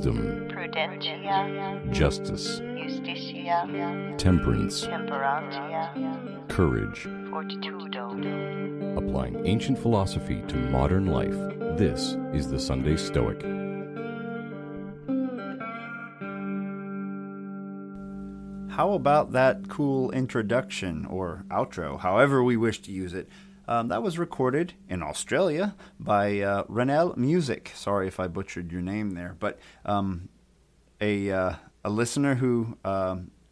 wisdom, prudentia, justice, justitia, temperance, temperantia, courage. fortitudo. Applying ancient philosophy to modern life, this is the Sunday Stoic. How about that cool introduction or outro, however we wish to use it? That was recorded in Australia by Renel Music. Sorry if I butchered your name there, but a listener who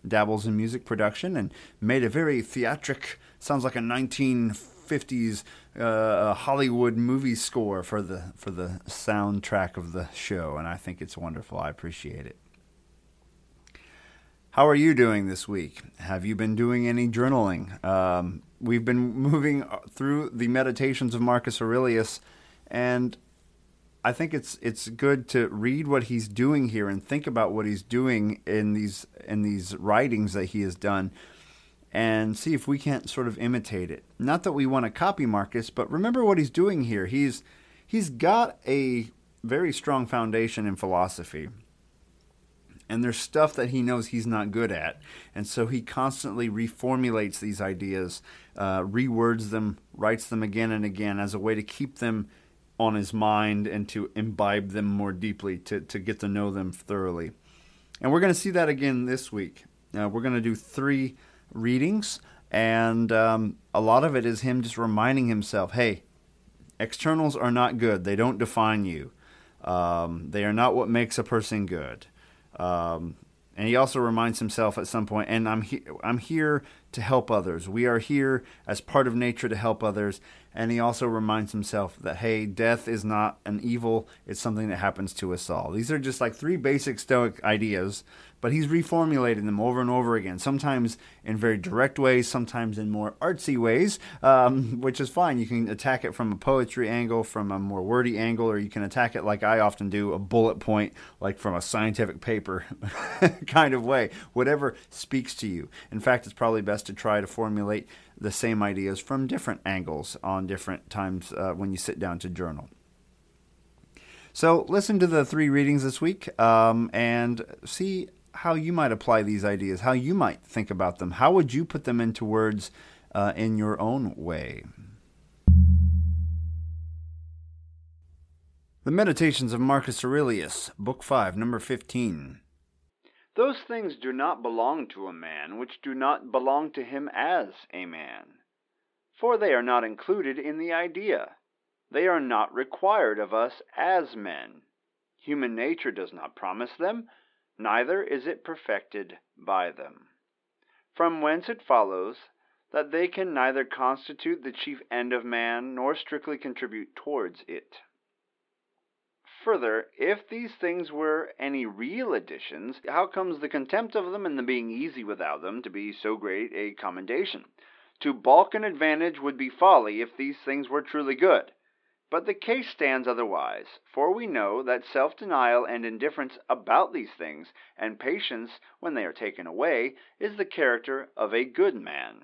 dabbles in music production and made a very theatric, sounds like a 1950s Hollywood movie score for the soundtrack of the show, and I think it's wonderful. I appreciate it. How are you doing this week? Have you been doing any journaling? We've been moving through the meditations of Marcus Aurelius, and I think it's good to read what he's doing here and think about what he's doing in these writings that he has done, and see if we can't sort of imitate it. Not that we want to copy Marcus, but remember what he's doing here. He's got a very strong foundation in philosophy. And there's stuff that he knows he's not good at. And so he constantly reformulates these ideas, rewords them, writes them again and again as a way to keep them on his mind and to imbibe them more deeply, to get to know them thoroughly. And we're going to see that again this week. We're going to do 3 readings, and a lot of it is him just reminding himself, hey, externals are not good. They don't define you. They are not what makes a person good. And he also reminds himself at some point, and I'm here to help others. We are here as part of nature to help others. And he also reminds himself that, hey, death is not an evil. It's something that happens to us all. These are just like 3 basic Stoic ideas, but he's reformulating them over and over again, sometimes in very direct ways, sometimes in more artsy ways, which is fine. You can attack it from a poetry angle, from a more wordy angle, or you can attack it like I often do, a bullet point, like from a scientific paper kind of way, whatever speaks to you. In fact, it's probably best to try to formulate the same ideas from different angles on different times when you sit down to journal. So listen to the 3 readings this week and see how you might apply these ideas, how you might think about them. How would you put them into words in your own way? The Meditations of Marcus Aurelius, Book 5, number 15. Those things do not belong to a man which do not belong to him as a man. For they are not included in the idea. They are not required of us as men. Human nature does not promise them, neither is it perfected by them. From whence it follows that they can neither constitute the chief end of man, nor strictly contribute towards it. Further, if these things were any real additions, how comes the contempt of them and the being easy without them to be so great a commendation? To balk an advantage would be folly if these things were truly good. But the case stands otherwise, for we know that self-denial and indifference about these things, and patience when they are taken away, is the character of a good man.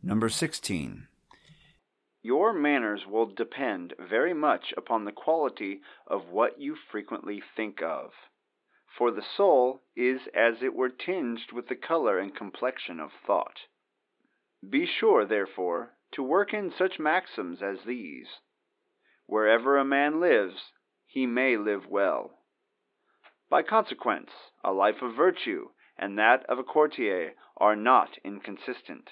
Number 16. Your manners will depend very much upon the quality of what you frequently think of. For the soul is as it were tinged with the color and complexion of thought. Be sure, therefore, to work in such maxims as these. Wherever a man lives, he may live well. By consequence, a life of virtue and that of a courtier are not inconsistent.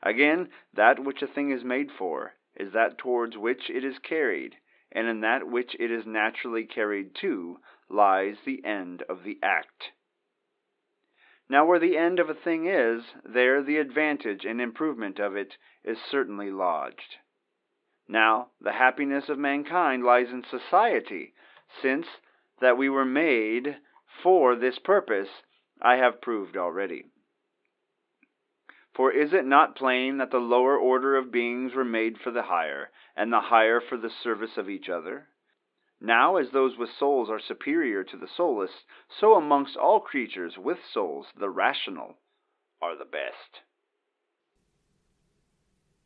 Again, that which a thing is made for is that towards which it is carried, and in that which it is naturally carried to lies the end of the act. Now where the end of a thing is, there the advantage and improvement of it is certainly lodged. Now the happiness of mankind lies in society, since that we were made for this purpose I have proved already. For is it not plain that the lower order of beings were made for the higher, and the higher for the service of each other? Now as those with souls are superior to the soulless, so amongst all creatures with souls the rational are the best.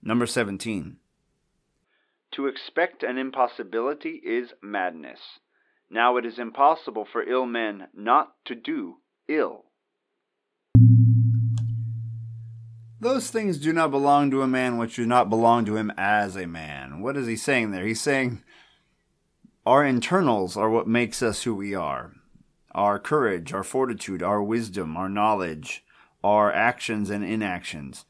Number 17. To expect an impossibility is madness. Now it is impossible for ill men not to do ill. Those things do not belong to a man which do not belong to him as a man. What is he saying there? He's saying our internals are what makes us who we are. Our courage, our fortitude, our wisdom, our knowledge, our actions and inactions.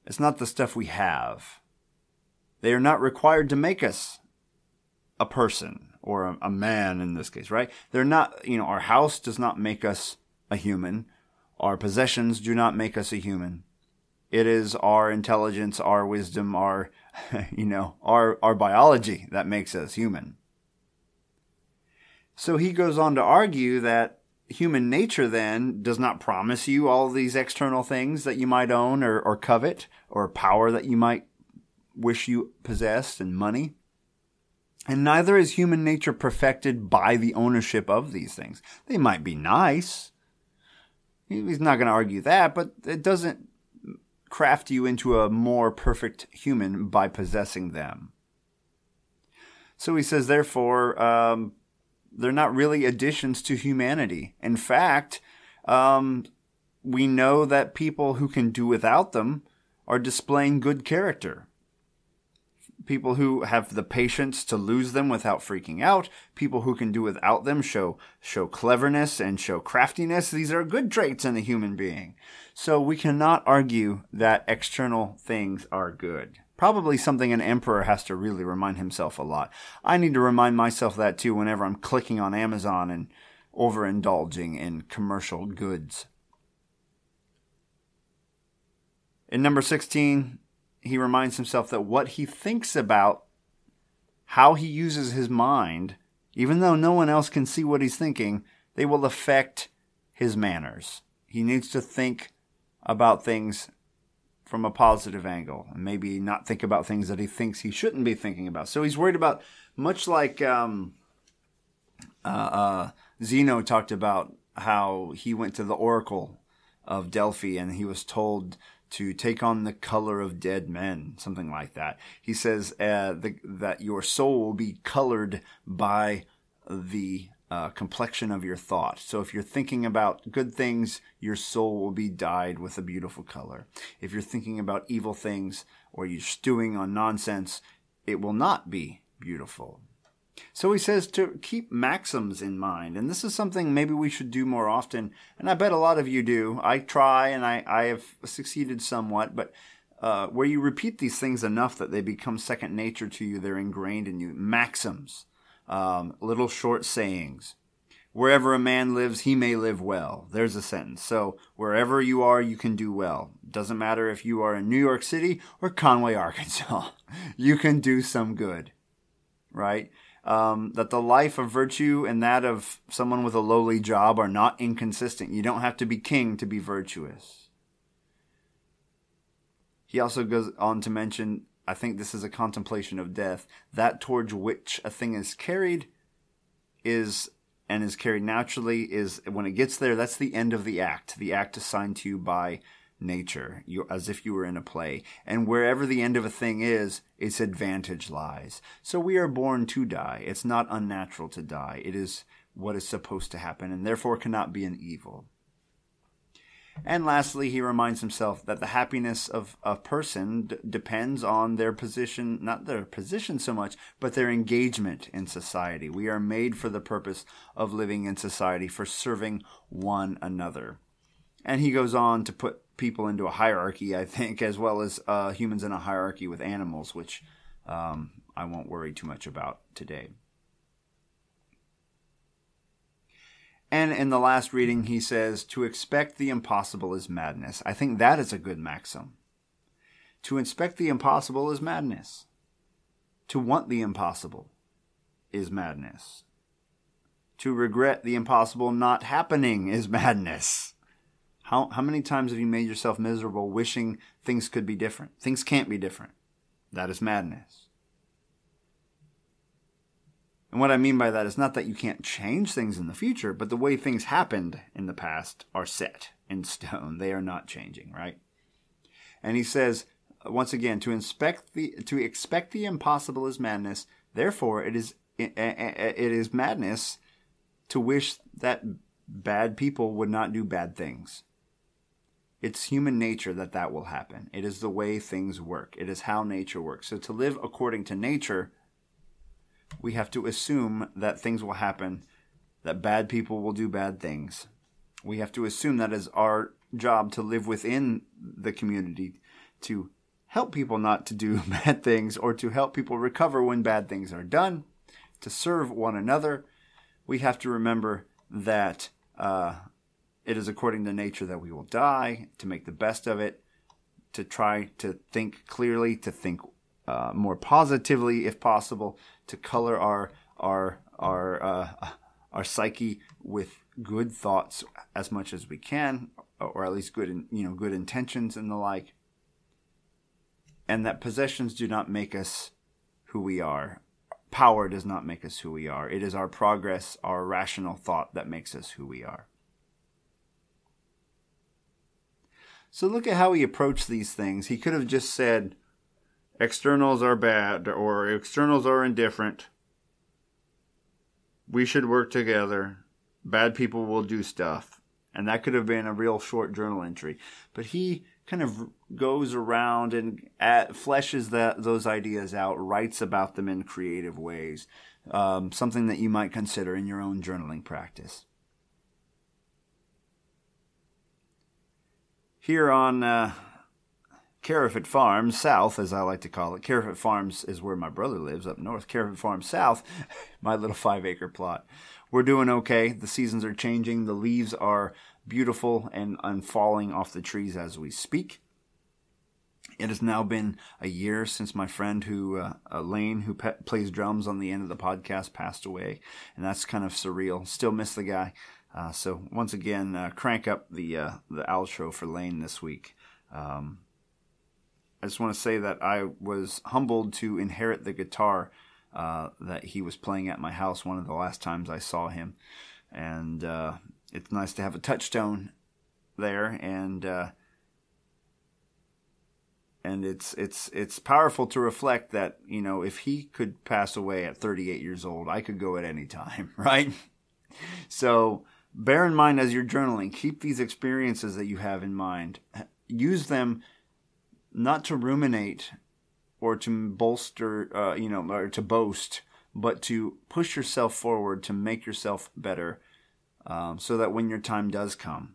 It's not the stuff we have. They are not required to make us a person, or a man in this case, right? They're not, our house does not make us a human. Our possessions do not make us a human. It is our intelligence, our wisdom, our biology that makes us human. So he goes on to argue that human nature then does not promise you all these external things that you might own or covet, or power that you might wish you possessed, and money. And neither is human nature perfected by the ownership of these things. They might be nice. He's not going to argue that, but it doesn't craft you into a more perfect human by possessing them. So he says, therefore, they're not really additions to humanity. In fact, we know that people who can do without them are displaying good character. People who have the patience to lose them without freaking out, people who can do without them show cleverness and show craftiness. These are good traits in a human being. So we cannot argue that external things are good. Probably something an emperor has to really remind himself a lot. I need to remind myself that too whenever I'm clicking on Amazon and overindulging in commercial goods. In number 16, he reminds himself that what he thinks about, how he uses his mind, even though no one else can see what he's thinking, they will affect his manners. He needs to think about things from a positive angle, and maybe not think about things that he thinks he shouldn't be thinking about. So he's worried about, much like Zeno talked about how he went to the oracle of Delphi and he was told to take on the color of dead men, something like that. He says that your soul will be colored by the complexion of your thought. So if you're thinking about good things, your soul will be dyed with a beautiful color. If you're thinking about evil things or you're stewing on nonsense, it will not be beautiful. So he says to keep maxims in mind. And this is something maybe we should do more often. And I bet a lot of you do. I try, and I have succeeded somewhat. But where you repeat these things enough that they become second nature to you, they're ingrained in you. Maxims, little short sayings. Wherever a man lives, he may live well. There's a sentence. So wherever you are, you can do well. Doesn't matter if you are in New York City or Conway, Arkansas. You can do some good, right? That the life of virtue and that of someone with a lowly job are not inconsistent. You don't have to be king to be virtuous. He also goes on to mention, I think this is a contemplation of death, that towards which a thing is carried is carried naturally, is when it gets there, that's the end of the act assigned to you by nature, as if you were in a play. And wherever the end of a thing is, its advantage lies. So we are born to die. It's not unnatural to die. It is what is supposed to happen, and therefore cannot be an evil. And lastly, he reminds himself that the happiness of a person depends on their position, not their position so much, but their engagement in society. We are made for the purpose of living in society, for serving one another. And he goes on to put people into a hierarchy, I think, as well as humans in a hierarchy with animals, which I won't worry too much about today. And in the last reading, he says, to expect the impossible is madness. I think that is a good maxim. To expect the impossible is madness. To want the impossible is madness. To regret the impossible not happening is madness. How many times have you made yourself miserable wishing things could be different? Things can't be different. That is madness. And what I mean by that is not that you can't change things in the future, but the way things happened in the past are set in stone. They are not changing, right? And he says, once again, to expect the impossible is madness. Therefore, it is is madness to wish that bad people would not do bad things. It's human nature that will happen. It is the way things work. It is how nature works. So to live according to nature, we have to assume that things will happen, that bad people will do bad things. We have to assume that it's our job to live within the community, to help people not to do bad things, or to help people recover when bad things are done, to serve one another. We have to remember that it is according to nature that we will die, to make the best of it, to try to think clearly, to think more positively if possible, to color our psyche with good thoughts as much as we can, or at least good intentions and the like. And that possessions do not make us who we are. Power does not make us who we are. It is our progress, our rational thought that makes us who we are. So look at how he approached these things. He could have just said, externals are bad, or externals are indifferent. We should work together. Bad people will do stuff. And that could have been a real short journal entry. But he kind of goes around and fleshes those ideas out, writes about them in creative ways. Something that you might consider in your own journaling practice. Here on Carafit Farms South, as I like to call it. Carafit Farms is where my brother lives, up north. Carafit Farms South, my little 5-acre plot. We're doing okay. The seasons are changing. The leaves are beautiful and falling off the trees as we speak. It has now been a year since my friend Lane, who plays drums on the end of the podcast, passed away. And that's kind of surreal. Still miss the guy. So once again, crank up the outro for Lane this week. I just want to say that I was humbled to inherit the guitar that he was playing at my house one of the last times I saw him. And it's nice to have a touchstone there, and it's powerful to reflect that, if he could pass away at 38 years old, I could go at any time, right? So bear in mind as you're journaling, keep these experiences that you have in mind. Use them not to ruminate or to bolster, or to boast, but to push yourself forward, to make yourself better, so that when your time does come,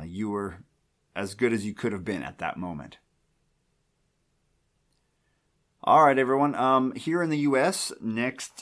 you were as good as you could have been at that moment. All right, everyone. Here in the U.S.,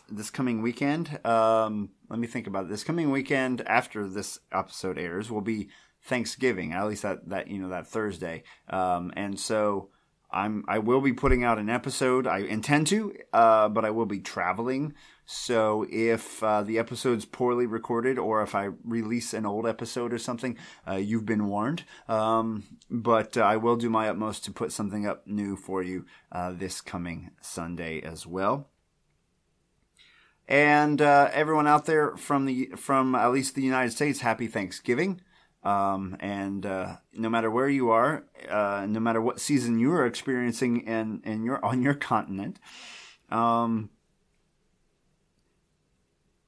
this coming weekend, let me think about it. This coming weekend after this episode airs will be Thanksgiving, at least that Thursday. And so I will be putting out an episode. I intend to, but I will be traveling. So if the episode's poorly recorded, or if I release an old episode or something, you've been warned. But I will do my utmost to put something up new for you this coming Sunday as well. And everyone out there from at least the United States, happy Thanksgiving. And no matter where you are, no matter what season you are experiencing on your continent,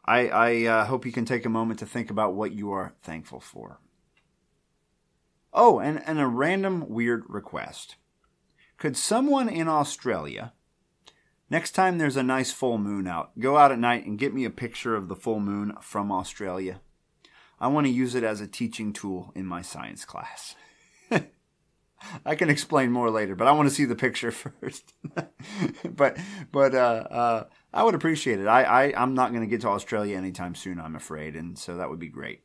I hope you can take a moment to think about what you are thankful for. Oh, and a random weird request. Could someone in Australia, next time there's a nice full moon out, go out at night and get me a picture of the full moon from Australia? I want to use it as a teaching tool in my science class. I can explain more later, but I want to see the picture first. but I would appreciate it. I'm not going to get to Australia anytime soon, I'm afraid, and so that would be great.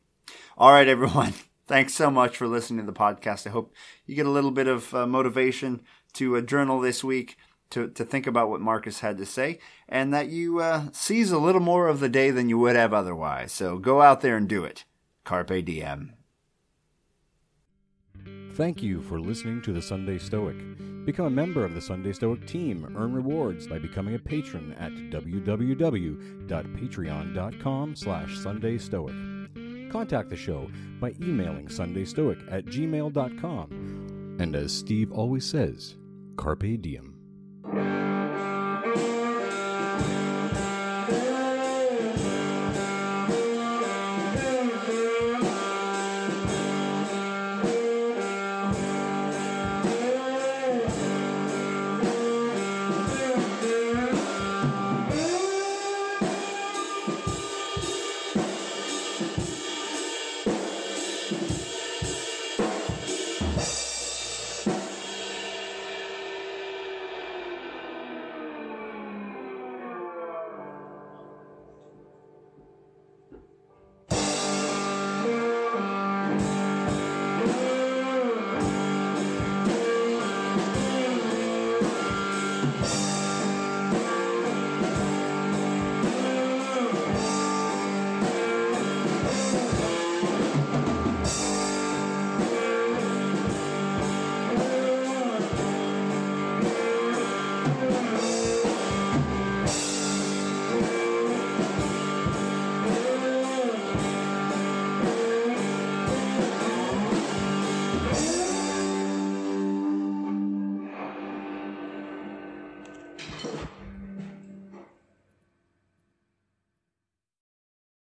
All right, everyone. Thanks so much for listening to the podcast. I hope you get a little bit of motivation to journal this week, to think about what Marcus had to say, and that you seize a little more of the day than you would have otherwise. So go out there and do it. Carpe diem. Thank you for listening to the Sunday Stoic. Become a member of the Sunday Stoic team. Earn rewards by becoming a patron at www.patreon.com/SundayStoic. Contact the show by emailing sundaystoic@gmail.com. And as Steve always says, Carpe diem.